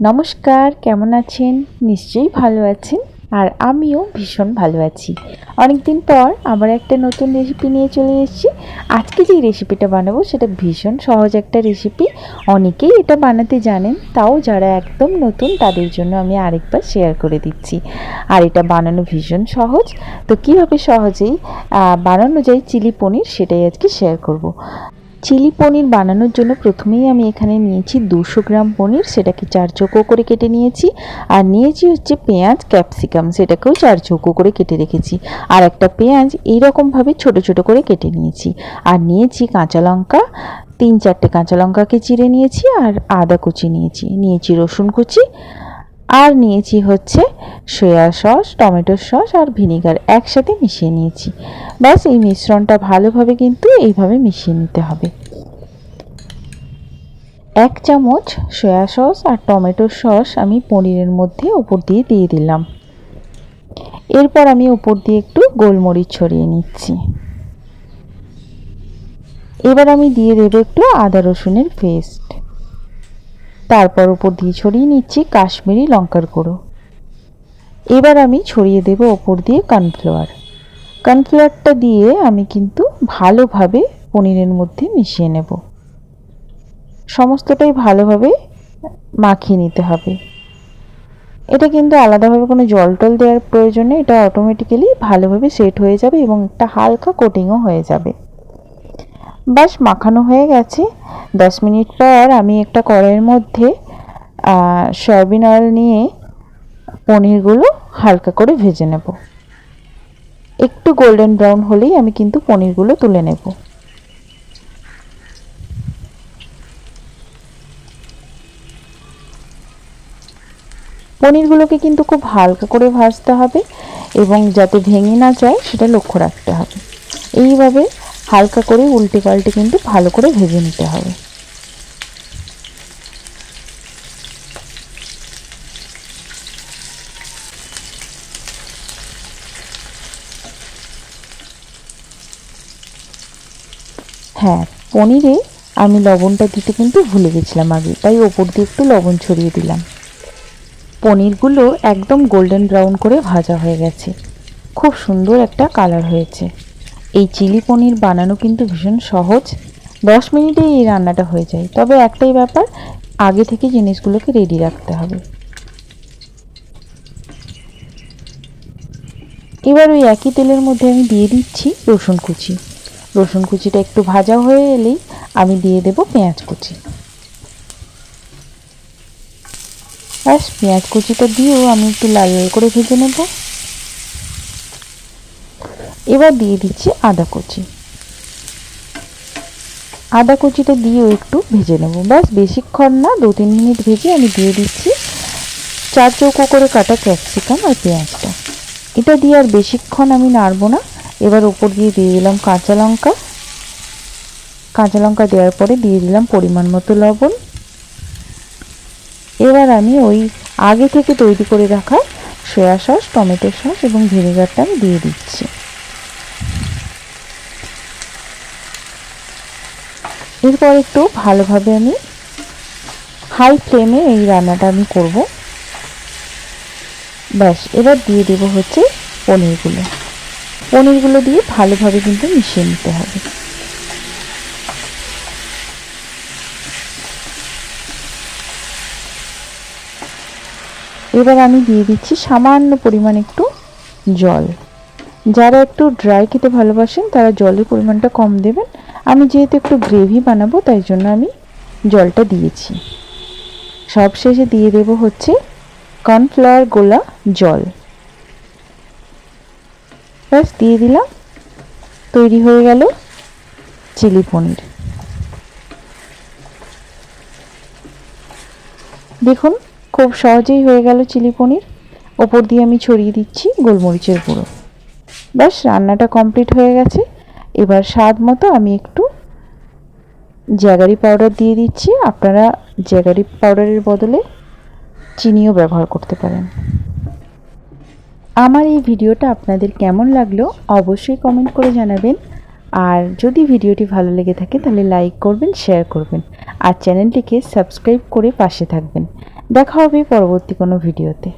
নমস্কার, কেমন আছেন? নিশ্চয়ই ভালো আছেন। আর আমিও ভীষণ ভালো আছি। অনেকদিন পর আবার একটা নতুন রেসিপি নিয়ে চলে এসেছি। আজকে যে রেসিপিটা বানাবো সেটা ভীষণ সহজ একটা রেসিপি। অনেকেই এটা বানাতে জানেন, তাও যারা একদম নতুন তাদের জন্য আমি আরেকবার শেয়ার করে দিচ্ছি। আর এটা বানানো ভীষণ সহজ। তো কীভাবে সহজেই বানানো যায় চিলি পনির, সেটাই আজকে শেয়ার করব। চিলি পনির বানানোর জন্য প্রথমেই আমি এখানে নিয়েছি 200 গ্রাম পনির, সেটাকে 4 চৌকো করে কেটে নিয়েছি। আর নিয়েছি হচ্ছে পেঁয়াজ, ক্যাপসিকাম, সেটাকেও 4 চৌকো করে কেটে রেখেছি। আর একটা পেঁয়াজ এইরকমভাবে ছোট ছোট করে কেটে নিয়েছি। আর নিয়েছি কাঁচা লঙ্কা, 3-4টে কাঁচা লঙ্কাকে চিড়ে নিয়েছি। আর আদা কুচি নিয়েছি রসুন কুচি। আর নিয়েছি হচ্ছে সয়া সস, টমেটো সস আর ভিনিগার একসাথে মিশিয়ে নিয়েছি। ব্যাস এই মিশ্রণটা ভালোভাবে কিন্তু এইভাবে মিশিয়ে নিতে হবে। 1 চামচ সয়া সস আর টমেটো সস আমি পনিরের মধ্যে ওপর দিয়ে দিলাম। এরপর আমি ওপর দিয়ে একটু গোলমরিচ ছড়িয়ে নিচ্ছি। এবার আমি দিয়ে দেবো একটু আদা রসুনের পেস্ট। তারপর ওপর দিয়ে ছড়িয়ে নিচ্ছি কাশ্মীরি লঙ্কার গুঁড়ো। এবার আমি ছড়িয়ে দেব ওপর দিয়ে কর্নফ্লাওয়ারটা দিয়ে আমি কিন্তু ভালোভাবে পনিরের মধ্যে মিশিয়ে নেব। সমস্তটাই ভালোভাবে মাখিয়ে নিতে হবে। এটা কিন্তু আলাদাভাবে কোনো জল টল দেওয়ার প্রয়োজন নেই, এটা অটোমেটিক্যালি ভালোভাবে সেট হয়ে যাবে এবং একটা হালকা কোটিংও হয়ে যাবে। ব্যাস মাখানো হয়ে গেছে। 10 মিনিট পর আমি একটা কড়াইয়ের মধ্যে সয়াবিন অয়েল নিয়ে পনিরগুলো হালকা করে ভেজে নেব। একটু গোল্ডেন ব্রাউন হলেই আমি কিন্তু পনিরগুলো তুলে নেব। পনিরগুলোকে কিন্তু খুব হালকা করে ভাজতে হবে এবং যাতে ভেঙে না যায় সেটা লক্ষ্য রাখতে হবে। এইভাবে হালকা করে উল্টে পাল্টে কিন্তু ভালো করে ভেজে নিতে হবে। হ্যাঁ, পনিরে আমি লবণটা দিতে কিন্তু ভুলে গেছিলাম আগে, তাই ওপর দিয়ে একটু লবণ ছড়িয়ে দিলাম। পনিরগুলো একদম গোল্ডেন ব্রাউন করে ভাজা হয়ে গেছে। খুব সুন্দর একটা কালার হয়েছে। এই চিলি পনির বানানো কিন্তু ভীষণ সহজ। 10 মিনিটেই এই রান্নাটা হয়ে যায়। তবে একটাই ব্যাপার, আগে থেকে জিনিসগুলোকে রেডি রাখতে হবে। এবার ওই একই তেলের মধ্যে আমি দিয়ে দিচ্ছি রসুন কুচি। রসুন কুচিটা একটু ভাজা হয়ে এলেই আমি দিয়ে দেব পেঁয়াজ কুচি। ব্যাস পেঁয়াজ কুচিটা দিয়েও আমি একটু লাল লাল করে ভেজে নেব। এবার দিয়ে দিচ্ছি আদা কুচি। আদা কুচিটা দিয়েও একটু ভেজে নেব। ব্যাস বেশিক্ষণ না, 2-3 মিনিট ভেজে আমি দিয়ে দিচ্ছি 4 চৌকো করে কাটা ক্যাপসিকাম আর পেঁয়াজটা। এটা দিয়ে আর বেশিক্ষণ আমি নাড়বো না। এবার ওপর দিয়ে দিলাম কাঁচা লঙ্কা। কাঁচা লঙ্কা দেওয়ার পরে দিয়ে দিলাম পরিমাণ মতো লবণ। এবার আমি ওই আগে থেকে তৈরি করে রাখা সয়া সস, টমেটো সস এবং ভিনেগারটা আমি দিয়ে দিচ্ছি। এরপর একটু ভালোভাবে আমি হাই ফ্লেমে এই রান্নাটা আমি করব। ব্যাস এবার দিয়ে দেবো হচ্ছে পনিরগুলো দিয়ে ভালোভাবে কিন্তু মিশিয়ে নিতে হবে। এবার আমি দিয়ে দিচ্ছি সামান্য পরিমাণ একটু জল। যারা একটু ড্রাই খেতে ভালোবাসেন তারা জলের পরিমাণটা কম দেবেন। আমি যেহেতু একটু গ্রেভি বানাবো তাই জন্য আমি জলটা দিয়েছি। সবশেষে দিয়ে দেব হচ্ছে কর্নফ্লাওয়ার গোলা জল। ব্যাস দিয়ে দিলাম, তৈরি হয়ে গেল চিলি পনির। দেখুন খুব সহজেই হয়ে গেল চিলি পনির। ওপর দিয়ে আমি ছড়িয়ে দিচ্ছি গোলমরিচের গুঁড়ো। ব্যাস রান্নাটা কমপ্লিট হয়ে গেছে। এবার স্বাদ মতো আমি একটু জ্যাগারি পাউডার দিয়ে দিচ্ছি। আপনারা জ্যাগারি পাউডারের বদলে চিনিও ব্যবহার করতে পারেন। আমার এই ভিডিওটা আপনাদের কেমন লাগলো অবশ্যই কমেন্ট করে জানাবেন। আর যদি ভিডিওটি ভালো লেগে থাকে তাহলে লাইক করবেন, শেয়ার করবেন আর চ্যানেলটিকে সাবস্ক্রাইব করে পাশে থাকবেন। দেখা হবে পরবর্তী কোনো ভিডিওতে।